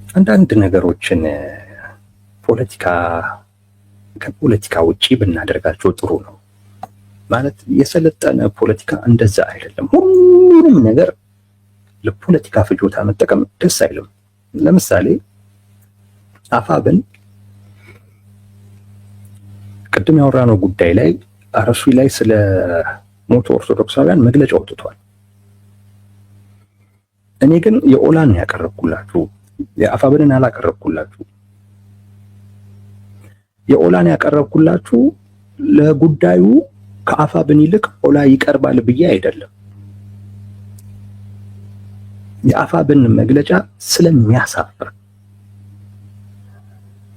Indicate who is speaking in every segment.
Speaker 1: አንዳንድ ነገሮችን ከፖለቲካ ውጪ ብናደርጋቸው ጥሩ ነው። ማለት የሰለጠነ ፖለቲካ እንደዛ አይደለም። ሁሉንም ነገር ለፖለቲካ ፍጆታ መጠቀም ደስ አይልም። ለምሳሌ አፋብን ቅድም ያወራነው ጉዳይ ላይ አርሲ ላይ ስለ ሞቱ ኦርቶዶክሳውያን መግለጫ ወጥቷል። እኔ ግን የኦላን ያቀረብኩላችሁ የአፋብንን አላቀረብኩላችሁ። የኦላን ያቀረብኩላችሁ ለጉዳዩ ከአፋብን ይልቅ ኦላ ይቀርባል ብዬ አይደለም። የአፋብን መግለጫ ስለሚያሳፍር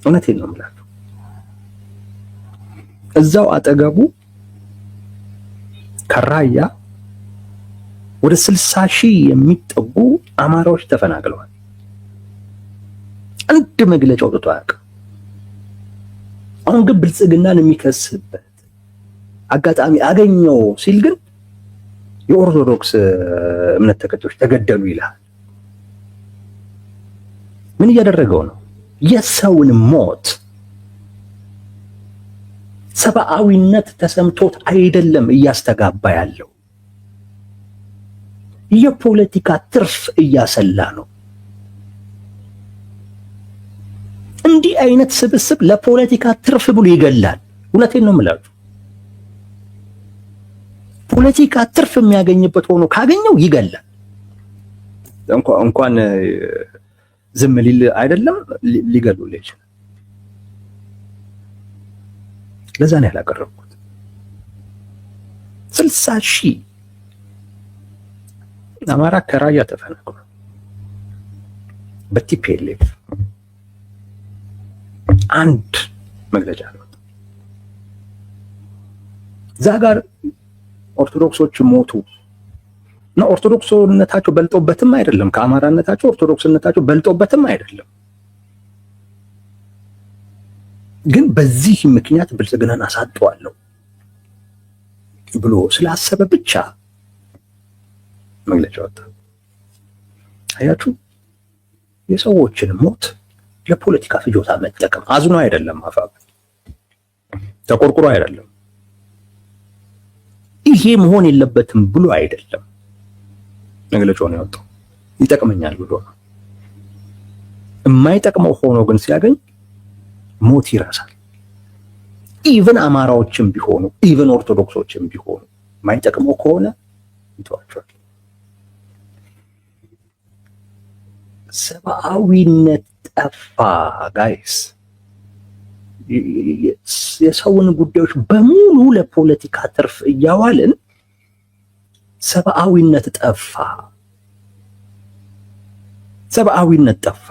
Speaker 1: እውነቴን ነው የምላችሁ። እዛው አጠገቡ ከራያ ወደ 60,000 የሚጠጉ አማራዎች ተፈናቅለዋል። አንድ መግለጫ ወጥቶ አያውቅም። አሁን ግን ብልጽግናን የሚከስበት አጋጣሚ አገኘው ሲል ግን የኦርቶዶክስ እምነት ተከታዮች ተገደሉ ይላል። ምን እያደረገው ነው? የሰውን ሞት ሰብአዊነት ተሰምቶት አይደለም እያስተጋባ ያለው፣ የፖለቲካ ትርፍ እያሰላ ነው። እንዲህ አይነት ስብስብ ለፖለቲካ ትርፍ ብሎ ይገላል። እውነቴን ነው የምላችሁ። ፖለቲካ ትርፍ የሚያገኝበት ሆኖ ካገኘው ይገላል። እንኳን ዝም ሊል አይደለም ሊገሉ ይችላል። ለዛ ነው ያላቀረብኩት። 60,000 አማራ ከራያ ተፈናቅሏል በቲፒኤልኤፍ አንድ መግለጫ ነው። እዛ ጋር ኦርቶዶክሶች ሞቱ እና ኦርቶዶክስነታቸው በልጦበትም አይደለም፣ ከአማራነታቸው ኦርቶዶክስነታቸው በልጦበትም አይደለም። ግን በዚህ ምክንያት ብልጽግናን አሳጠዋለሁ ብሎ ስላሰበ ብቻ መግለጫ ወጣ። አያችሁ፣ የሰዎችን ሞት ለፖለቲካ ፍጆታ መጠቀም አዝኖ አይደለም፣ አፋብ ተቆርቁሮ አይደለም፣ ይሄ መሆን የለበትም ብሎ አይደለም መግለጫውን ያወጣው። ይጠቅመኛል ብሎ ነው። የማይጠቅመው ሆኖ ግን ሲያገኝ ሞት ይረሳል። ኢቭን አማራዎችም ቢሆኑ ኢቭን ኦርቶዶክሶችም ቢሆኑ የማይጠቅመው ከሆነ ይተዋቸዋል። ሰብአዊነት ጠፋ ጋይስ። የሰውን ጉዳዮች በሙሉ ለፖለቲካ ትርፍ እያዋልን ሰብአዊነት ጠፋ። ሰብአዊነት ጠፋ።